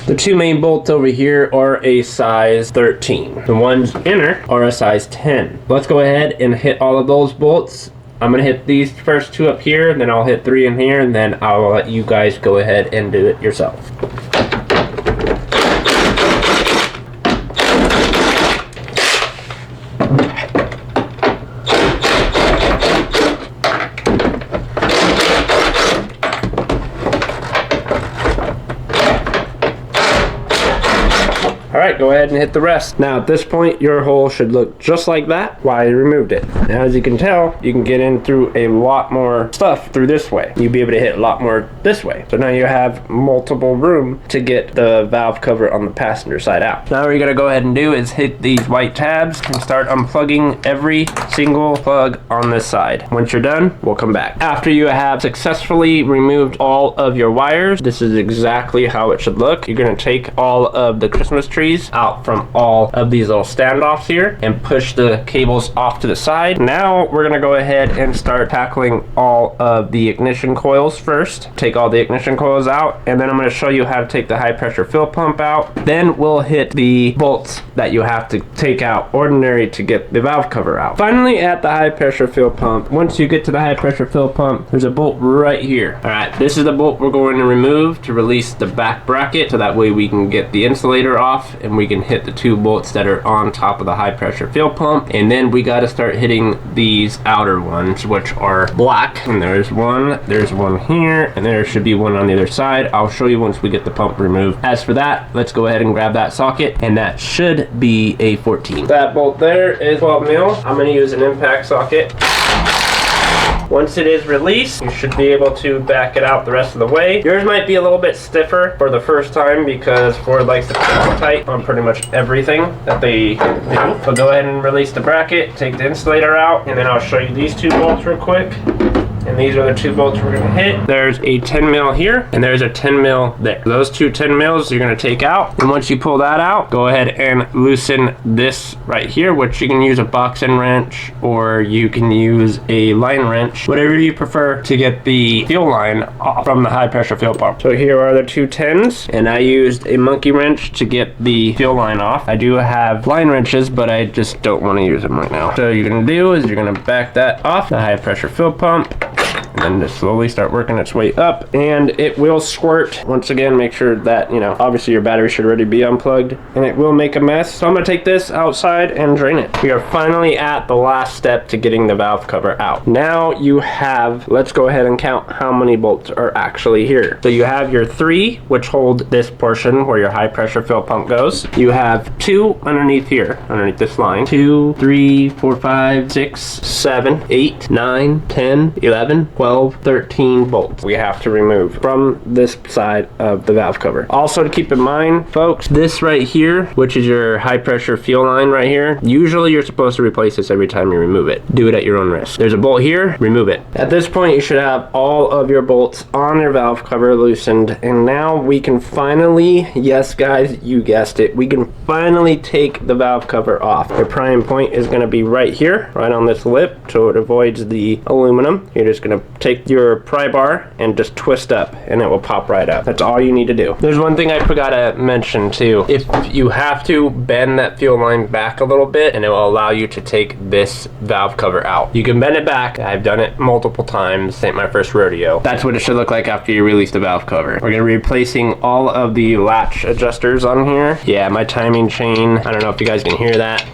The two main bolts over here are a size 13. The ones inner are a size 10. Let's go ahead and hit all of those bolts. I'm gonna hit these first two up here, and then I'll hit 3 in here, and then I'll let you guys go ahead and do it yourself. Alright, go ahead and hit the rest. Now at this point, your hole should look just like that while you removed it. Now as you can tell, you can get in through a lot more stuff through this way. You'll be able to hit a lot more this way. So now you have multiple room to get the valve cover on the passenger side out. Now what you're gonna go ahead and do is hit these white tabs and start unplugging every single plug on this side. Once you're done, we'll come back. After you have successfully removed all of your wires, this is exactly how it should look. You're gonna take all of the Christmas trees out from all of these little standoffs here and push the cables off to the side. Now we're gonna go ahead and start tackling all of the ignition coils first. Take all the ignition coils out, and then I'm gonna show you how to take the high pressure fuel pump out. Then we'll hit the bolts that you have to take out ordinary to get the valve cover out. Finally, at the high pressure fuel pump, once you get to the high pressure fuel pump, there's a bolt right here. All right, this is the bolt we're going to remove to release the back bracket, so that way we can get the insulator off and we can hit the two bolts that are on top of the high pressure fuel pump. And then we got to start hitting these outer ones, which are black. And there's one here, and there should be one on the other side. I'll show you once we get the pump removed. As for that, let's go ahead and grab that socket, and that should be a 14. That bolt there is 12 mil. I'm going to use an impact socket. Once it is released, you should be able to back it out the rest of the way. Yours might be a little bit stiffer for the first time because Ford likes to keep it tight on pretty much everything that they do. So go ahead and release the bracket, take the insulator out, and then I'll show you these two bolts real quick. And these are the two bolts we're gonna hit. There's a 10 mil here, and there's a 10 mil there. Those two 10 mils you're gonna take out. And once you pull that out, go ahead and loosen this right here, which you can use a box end wrench, or you can use a line wrench, whatever you prefer to get the fuel line off from the high pressure fuel pump. So here are the two 10s, and I used a monkey wrench to get the fuel line off. I do have line wrenches, but I just don't wanna use them right now. So what you're gonna do is you're gonna back that off the high pressure fuel pump, and then just slowly start working its way up, and it will squirt. Once again, make sure that, you know, obviously your battery should already be unplugged, and it will make a mess. So I'm gonna take this outside and drain it. We are finally at the last step to getting the valve cover out. Now you have, let's go ahead and count how many bolts are actually here. So you have your 3, which hold this portion where your high pressure fuel pump goes. You have 2 underneath here, underneath this line. 2, 3, 4, 5, 6, 7, 8, 9, 10, 11, 12, 13 bolts we have to remove from this side of the valve cover. Also to keep in mind, folks, this right here, which is your high pressure fuel line right here, usually you're supposed to replace this every time you remove it. Do it at your own risk. There's a bolt here, remove it. At this point, you should have all of your bolts on your valve cover loosened, and now we can finally, yes guys, you guessed it, we can finally take the valve cover off. Your prying point is going to be right here, right on this lip, so it avoids the aluminum. You're just going to take your pry bar and just twist up, and it will pop right up. That's all you need to do. There's one thing I forgot to mention too. If you have to bend that fuel line back a little bit, and it will allow you to take this valve cover out. You can bend it back. I've done it multiple times. This ain't my first rodeo. That's what it should look like after you release the valve cover. We're gonna be replacing all of the latch adjusters on here. Yeah, my timing chain. I don't know if you guys can hear that.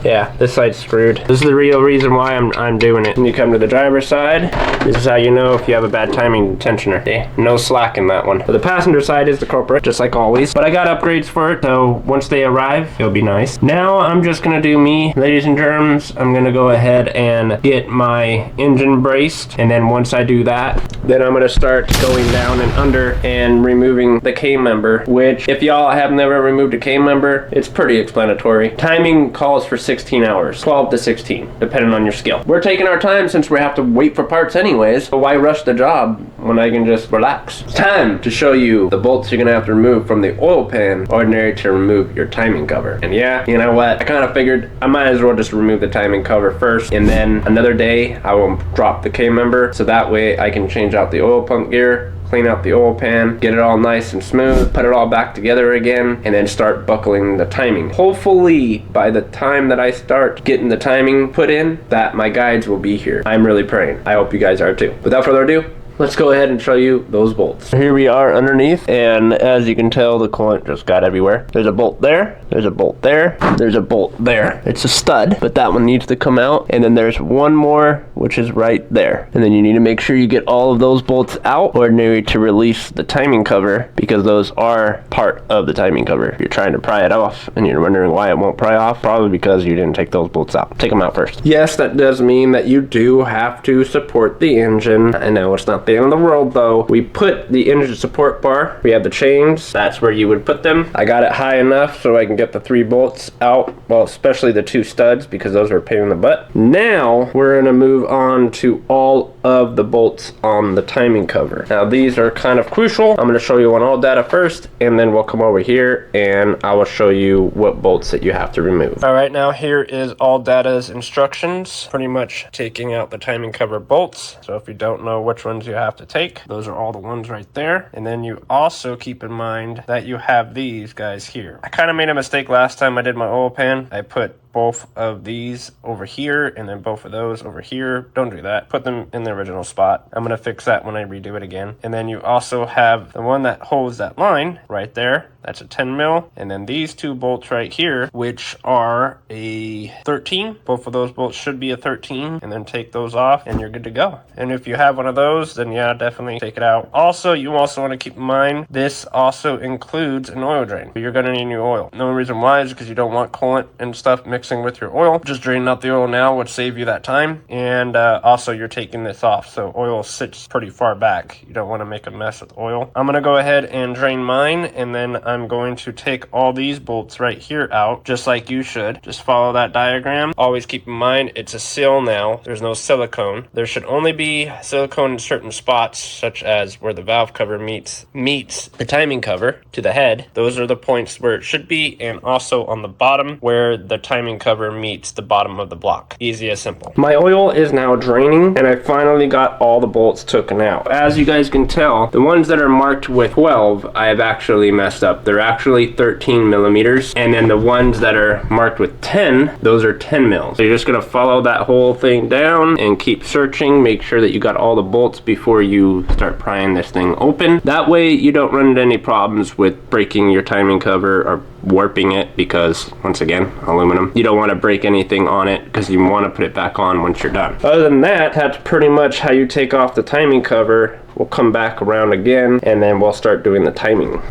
Yeah, this side's screwed. This is the real reason why I'm doing it. When you come to the driver's side, this is how you know if you have a bad timing tensioner. Okay, no slack in that one. But the passenger side is the culprit, just like always. But I got upgrades for it, so once they arrive, it'll be nice. Now I'm just gonna do me. Ladies and germs, I'm gonna go ahead and get my engine braced. And then once I do that, then I'm gonna start going down and under and removing the K member, which if y'all have never removed a K member, it's pretty explanatory. Timing calls for 16 hours, 12 to 16, depending on your skill. We're taking our time since we have to wait for parts anyways, so why rush the job when I can just relax? It's time to show you the bolts you're gonna have to remove from the oil pan, ordinary to remove your timing cover. And yeah, you know what? I kind of figured I might as well just remove the timing cover first, and then another day I will drop the K member, so that way I can change out the oil pump gear clean out the oil pan, get it all nice and smooth, put it all back together again, and then start buckling the timing. Hopefully by the time that I start getting the timing put in, that my guides will be here. I'm really praying. I hope you guys are too. Without further ado, let's go ahead and show you those bolts. Here we are underneath, and as you can tell, the coolant just got everywhere. There's a bolt there, there's a bolt there, there's a bolt there. It's a stud, but that one needs to come out, and then there's one more, which is right there. And then you need to make sure you get all of those bolts out ordinary to release the timing cover, because those are part of the timing cover. If you're trying to pry it off, and you're wondering why it won't pry off, probably because you didn't take those bolts out. Take them out first. Yes, that does mean that you do have to support the engine. I know it's not the end of the world though. We put the engine support bar, we have the chains, that's where you would put them. I got it high enough so I can get the 3 bolts out, well, especially the 2 studs, because those are a pain in the butt. Now we're gonna move on to all of the bolts on the timing cover. Now these are kind of crucial. I'm gonna show you on all data first, and then we'll come over here and I will show you what bolts that you have to remove. All right, now here is all data's instructions, pretty much taking out the timing cover bolts. So if you don't know which ones you have to take, those are all the ones right there. And then you also keep in mind that you have these guys here. I kind of made a mistake last time I did my oil pan. I put both of these over here and then both of those over here. Don't do that. Put them in the original spot. I'm going to fix that when I redo it again. And then you also have the one that holds that line right there. That's a 10 mil. And then these 2 bolts right here, which are a 13. Both of those bolts should be a 13. And then take those off and you're good to go. And if you have one of those, then yeah, definitely take it out. Also, you also want to keep in mind, this also includes an oil drain. You're going to need new oil. The only reason why is because you don't want coolant and stuff mixing with your oil. Just draining out the oil now would save you that time. And also you're taking this off, so oil sits pretty far back. You don't want to make a mess with oil. I'm going to go ahead and drain mine, and then I'm going to take all these bolts right here out, just like you should. Just follow that diagram. Always keep in mind it's a seal now. There's no silicone. There should only be silicone in certain spots, such as where the valve cover meets the timing cover to the head. Those are the points where it should be, and also on the bottom where the timing cover meets the bottom of the block. Easy as simple. My oil is now draining, and I finally got all the bolts taken out. As you guys can tell, the ones that are marked with 12, I have actually messed up. They're actually 13 millimeters, and then the ones that are marked with 10, those are 10 mils. So you're just gonna follow that whole thing down and keep searching. Make sure that you got all the bolts before you start prying this thing open. That way you don't run into any problems with breaking your timing cover or warping it, because once again, aluminum, you don't want to break anything on it because you want to put it back on once you're done. Other than that, that's pretty much how you take off the timing cover. We'll come back around again and then we'll start doing the timing.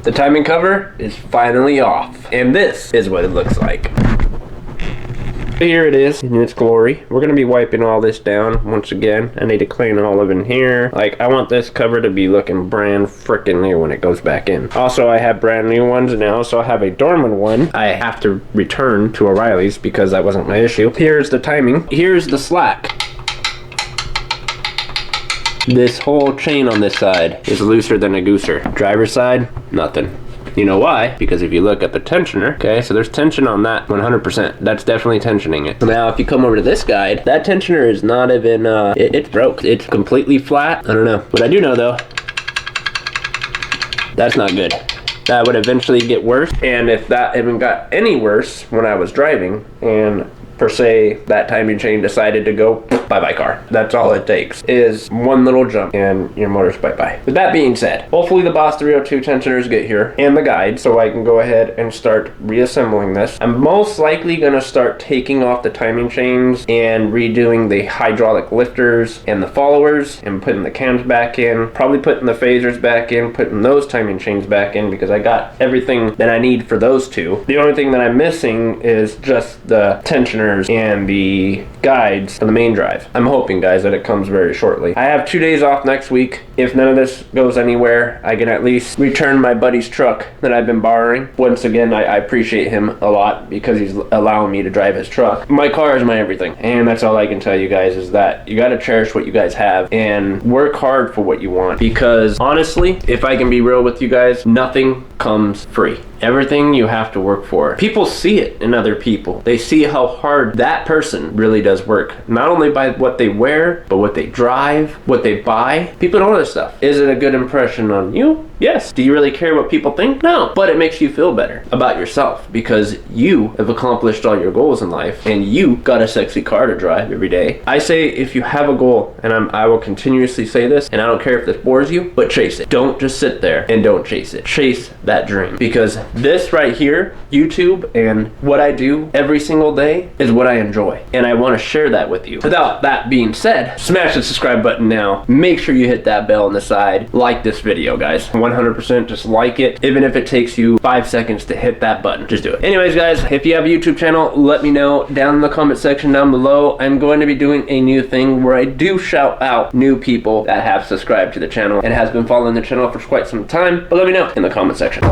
The timing cover is finally off, and this is what it looks like. Here it is in its glory. We're gonna be wiping all this down once again. I need to clean all of in here. Like, I want this cover to be looking brand freaking new when it goes back in. Also, I have brand new ones, and I also have a dormant one I have to return to O'Reilly's because that wasn't my issue. Here's the timing. Here's the slack. This whole chain on this side is looser than a gooser. Driver's side, nothing. You know why? Because if you look at the tensioner, okay, so there's tension on that 100%. That's definitely tensioning it. Now, if you come over to this guide, that tensioner is not even, it's broke. It's completely flat. I don't know. What I do know, though, that's not good. That would eventually get worse. And if that even got any worse when I was driving, and per se, that timing chain decided to go bye-bye car. That's all it takes, is one little jump and your motor's bye-bye. With that being said, hopefully the Boss 302 tensioners get here and the guide so I can go ahead and start reassembling this. I'm most likely going to start taking off the timing chains and redoing the hydraulic lifters and the followers and putting the cams back in, probably putting the phasers back in, putting those timing chains back in, because I got everything that I need for those two. The only thing that I'm missing is just the tensioners and the guides for the main drive. I'm hoping, guys, that it comes very shortly. I have 2 days off next week. If none of this goes anywhere, I can at least return my buddy's truck that I've been borrowing. Once again, I appreciate him a lot because he's allowing me to drive his truck. My car is my everything, and that's all I can tell you guys, is that you got to cherish what you guys have and work hard for what you want, because honestly, if I can be real with you guys, nothing comes free. Everything you have to work for. People see it in other people. They see how hard that person really does work. Not only by what they wear, but what they drive, what they buy. People know this stuff. Is it a good impression on you? Yes. Do you really care what people think? No. But it makes you feel better about yourself because you have accomplished all your goals in life and you got a sexy car to drive every day. I say if you have a goal, and I will continuously say this, and I don't care if this bores you, but chase it. Don't just sit there and don't chase it. Chase that dream. Because this right here, YouTube and what I do every single day is what I enjoy. And I want to share that with you. Without that being said, smash the subscribe button now. Make sure you hit that bell on the side. Like this video, guys. 100% just like it. Even if it takes you 5 seconds to hit that button, just do it. Anyways, guys, if you have a YouTube channel, let me know down in the comment section down below. I'm going to be doing a new thing where I do shout out new people that have subscribed to the channel and has been following the channel for quite some time. But let me know in the comment section.